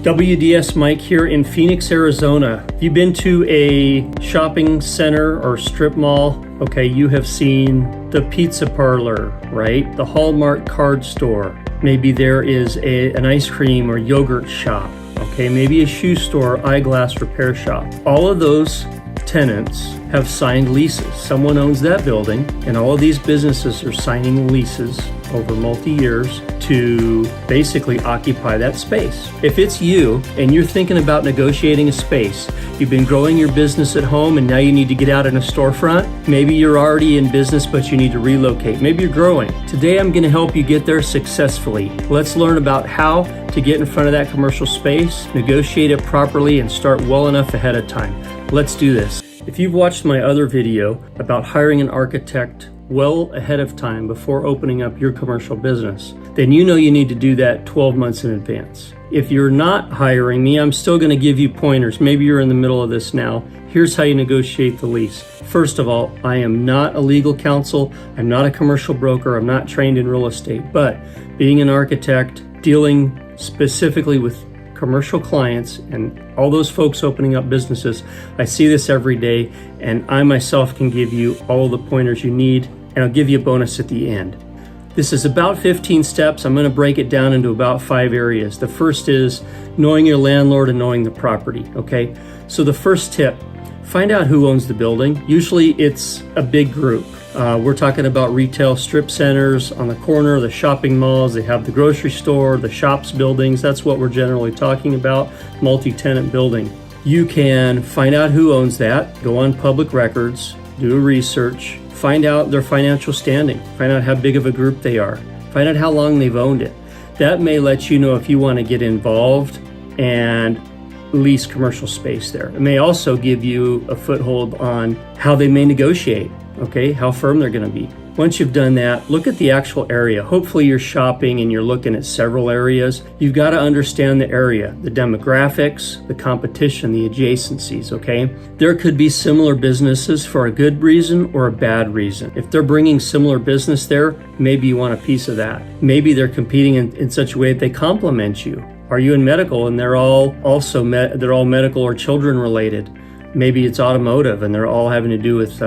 WDS Mike here in Phoenix, Arizona. If you've been to a shopping center or strip mall, okay, you have seen the pizza parlor, right? The Hallmark card store. Maybe there is an ice cream or yogurt shop, okay? Maybe a shoe store, eyeglass repair shop. All of those tenants have signed leases. Someone owns that building, and all of these businesses are signing leases over multi-years to basically occupy that space. If it's you and you're thinking about negotiating a space, you've been growing your business at home and now you need to get out in a storefront, maybe you're already in business but you need to relocate, maybe you're growing. Today I'm going to help you get there successfully. Let's learn about how to get in front of that commercial space, negotiate it properly, and start well enough ahead of time. Let's do this. If you've watched my other video about hiring an architect well ahead of time before opening up your commercial business, then you know you need to do that 12 months in advance. If you're not hiring me, I'm still going to give you pointers. Maybe you're in the middle of this now. Here's how you negotiate the lease. First of all, I am not a legal counsel. I'm not a commercial broker. I'm not trained in real estate. But being an architect, dealing specifically with commercial clients and all those folks opening up businesses, I see this every day, and I myself can give you all the pointers you need, and I'll give you a bonus at the end. This is about 15 steps. I'm going to break it down into about 5 areas. The first is knowing your landlord and knowing the property, okay? So the first tip, find out who owns the building. Usually it's a big group. We're talking about retail strip centers on the corner, the shopping malls, they have the grocery store, the shops buildings. That's what we're generally talking about, multi-tenant building. You can find out who owns that, go on public records, do a research, find out their financial standing, find out how big of a group they are, find out how long they've owned it. That may let you know if you want to get involved and lease commercial space there. It may also give you a foothold on how they may negotiate, okay, how firm they're going to be. Once you've done that, look at the actual area. Hopefully you're shopping and you're looking at several areas. You've got to understand the area, the demographics, the competition, the adjacencies, okay? There could be similar businesses for a good reason or a bad reason. If they're bringing similar business there, maybe you want a piece of that. Maybe they're competing in such a way that they complement you. Are you in medical and they're all medical or children related? Maybe it's automotive and they're all having to do with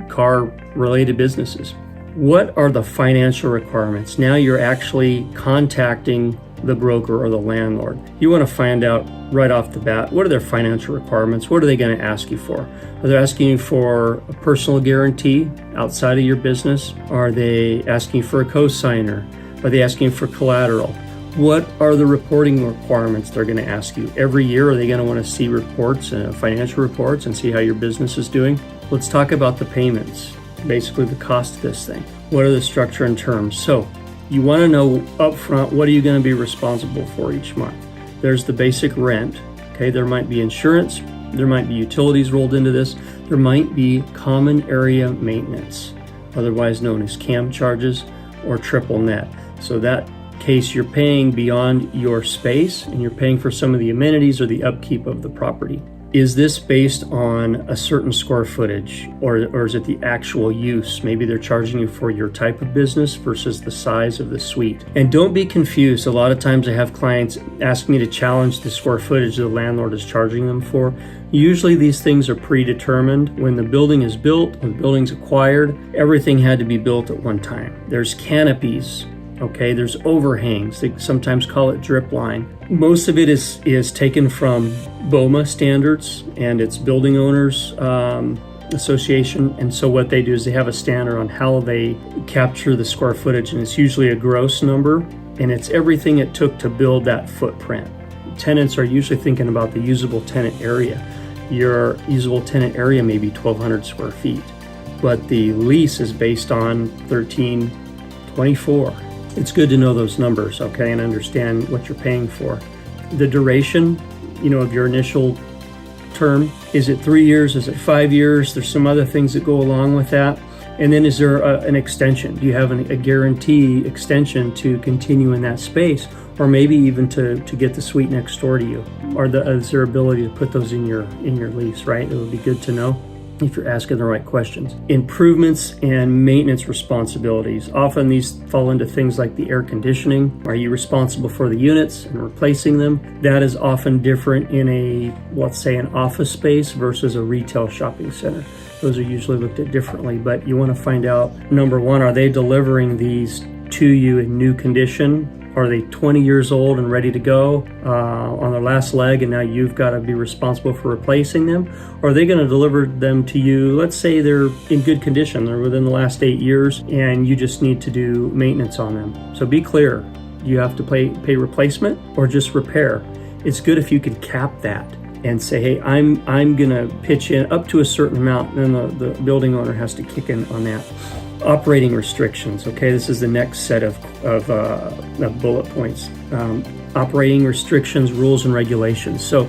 car related businesses. What are the financial requirements? Now you're actually contacting the broker or the landlord. You want to find out right off the bat, what are their financial requirements? What are they going to ask you for? Are they asking you for a personal guarantee outside of your business? Are they asking for a co-signer? Are they asking for collateral? What are the reporting requirements they're going to ask you? Every year, are they going to want to see reports, financial reports, and see how your business is doing? Let's talk about the payments, basically the cost of this thing. What are the structure and terms? So you want to know upfront, what are you going to be responsible for each month? There's the basic rent, okay? There might be insurance, there might be utilities rolled into this, there might be common area maintenance, otherwise known as CAM charges or triple net. So that case, you're paying beyond your space and you're paying for some of the amenities or the upkeep of the property. Is this based on a certain square footage or is it the actual use? Maybe they're charging you for your type of business versus the size of the suite. And don't be confused. A lot of times I have clients ask me to challenge the square footage the landlord is charging them for. Usually these things are predetermined. When the building is built, when the building's acquired, everything had to be built at one time. There's canopies. Okay, there's overhangs. They sometimes call it drip line. Most of it is taken from BOMA standards, and it's Building Owners Association. And so what they do is they have a standard on how they capture the square footage, and it's usually a gross number, and it's everything it took to build that footprint. Tenants are usually thinking about the usable tenant area. Your usable tenant area may be 1,200 square feet, but the lease is based on 1,324. It's good to know those numbers, okay, and understand what you're paying for. The duration, of your initial term, is it 3 years? Is it 5 years? There's some other things that go along with that. And then is there an extension? Do you have a guarantee extension to continue in that space, or maybe even to get the suite next door to you? Or is there ability to put those in your lease, right? It would be good to know. if you're asking the right questions. Improvements and maintenance responsibilities. Often these fall into things like the air conditioning. Are you responsible for the units and replacing them? That is often different in a, let's say, an office space versus a retail shopping center. Those are usually looked at differently, but you want to find out, number one, are they delivering these to you in new condition? Are they 20 years old and ready to go on their last leg, and now you've got to be responsible for replacing them? Or are they going to deliver them to you? Let's say they're in good condition, they're within the last 8 years, and you just need to do maintenance on them. So be clear, do you have to pay replacement or just repair? It's good if you can cap that and say, hey, I'm going to pitch in up to a certain amount, and then the building owner has to kick in on that. Operating restrictions. Okay, this is the next set of bullet points. Operating restrictions, rules, and regulations. So,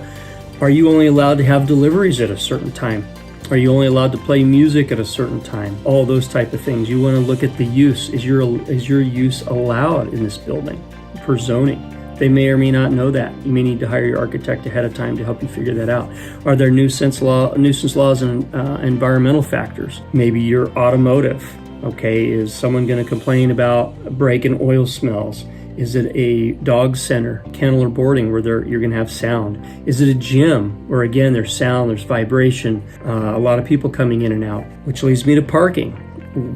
are you only allowed to have deliveries at a certain time? Are you only allowed to play music at a certain time? All those type of things. You want to look at the use. Is your use allowed in this building per zoning? They may or may not know that. You may need to hire your architect ahead of time to help you figure that out. Are there nuisance laws and environmental factors? Maybe your automotive. Okay, is someone going to complain about break-in oil smells? Is it a dog center, kennel or boarding where you're going to have sound? Is it a gym where, again, there's sound, there's vibration, a lot of people coming in and out? Which leads me to parking.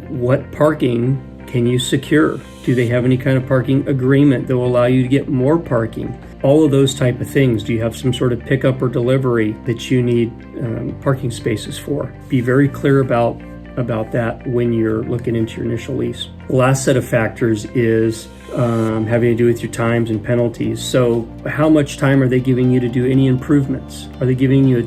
What parking can you secure? Do they have any kind of parking agreement that will allow you to get more parking? All of those type of things. Do you have some sort of pickup or delivery that you need parking spaces for? Be very clear about that when you're looking into your initial lease. The last set of factors is having to do with your times and penalties. So how much time are they giving you to do any improvements? Are they giving you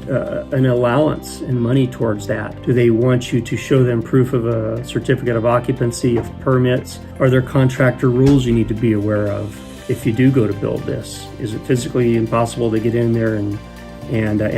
an allowance and money towards that? Do they want you to show them proof of a certificate of occupancy, of permits? Are there contractor rules you need to be aware of if you do go to build this? Is it physically impossible to get in there and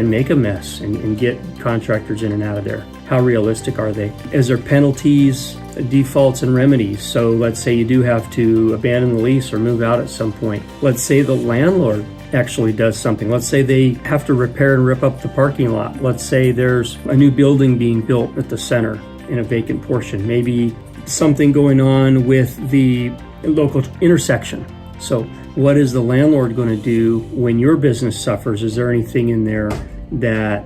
make a mess and get contractors in and out of there? How realistic are they? Is there penalties, defaults, and remedies? So let's say you do have to abandon the lease or move out at some point. Let's say the landlord actually does something. Let's say they have to repair and rip up the parking lot. Let's say there's a new building being built at the center in a vacant portion. Maybe something going on with the local intersection. So what is the landlord going to do when your business suffers? Is there anything in there that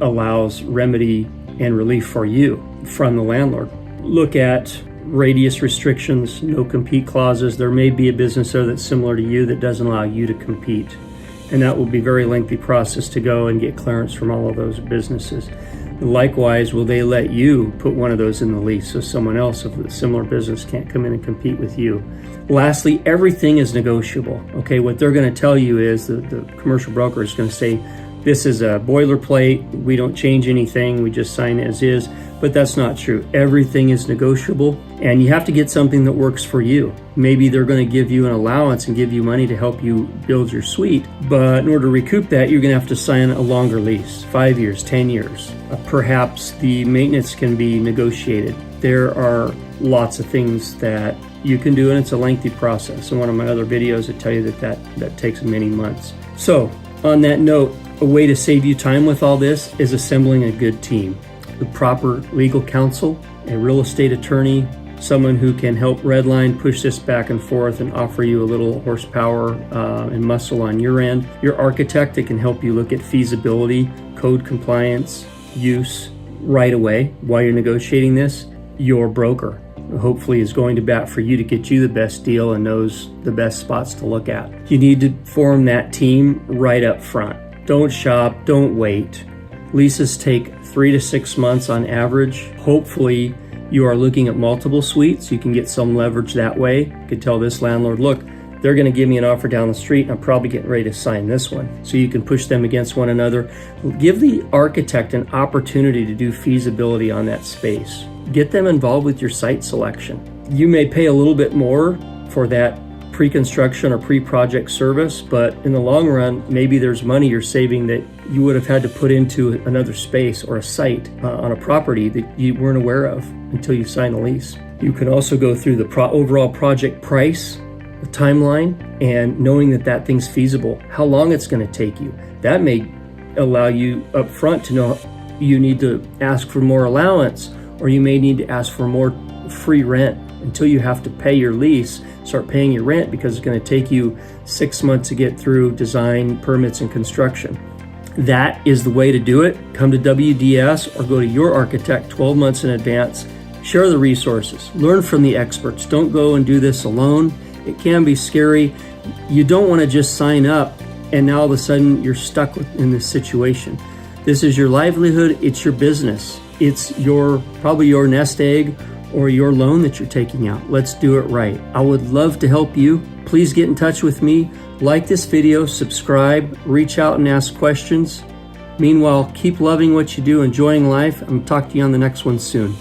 allows remedy and relief for you from the landlord? Look at radius restrictions, no compete clauses. There may be a business there that's similar to you that doesn't allow you to compete. And that will be a very lengthy process to go and get clearance from all of those businesses. Likewise, will they let you put one of those in the lease so someone else of a similar business can't come in and compete with you? Lastly, everything is negotiable. Okay, what they're going to tell you is the commercial broker is going to say, this is a boilerplate, we don't change anything, we just sign as is. But that's not true. Everything is negotiable, and you have to get something that works for you. Maybe they're going to give you an allowance and give you money to help you build your suite, but in order to recoup that, you're going to have to sign a longer lease, 5 years, 10 years. Perhaps the maintenance can be negotiated. There are lots of things that you can do, and it's a lengthy process. In one of my other videos, I tell you that takes many months. So, on that note, a way to save you time with all this is assembling a good team. The proper legal counsel, a real estate attorney, someone who can help redline, push this back and forth, and offer you a little horsepower and muscle on your end. Your architect that can help you look at feasibility, code compliance, use right away while you're negotiating this. Your broker hopefully is going to bat for you to get you the best deal and knows the best spots to look at. You need to form that team right up front. Don't shop, don't wait. Leases take 3 to 6 months on average. Hopefully you are looking at multiple suites. You can get some leverage that way. You could tell this landlord, look, they're going to give me an offer down the street and I'm probably getting ready to sign this one. So you can push them against one another. Give the architect an opportunity to do feasibility on that space. Get them involved with your site selection. You may pay a little bit more for that pre-construction or pre-project service, but in the long run, maybe there's money you're saving that you would have had to put into another space or a site on a property that you weren't aware of until you sign the lease. You can also go through the overall project price, the timeline, and knowing that thing's feasible, how long it's going to take you. That may allow you up front to know, you need to ask for more allowance, or you may need to ask for more free rent until you have to pay your lease, start paying your rent, because it's going to take you 6 months to get through design, permits, and construction. That is the way to do it. Come to WDS or go to your architect 12 months in advance. Share the resources. Learn from the experts. Don't go and do this alone. It can be scary. You don't want to just sign up and now all of a sudden you're stuck in this situation. This is your livelihood. It's your business. It's probably your nest egg or your loan that you're taking out. Let's do it right. I would love to help you. Please get in touch with me. Like this video, subscribe, reach out and ask questions. Meanwhile, keep loving what you do, enjoying life. I'm going to talk to you on the next one soon.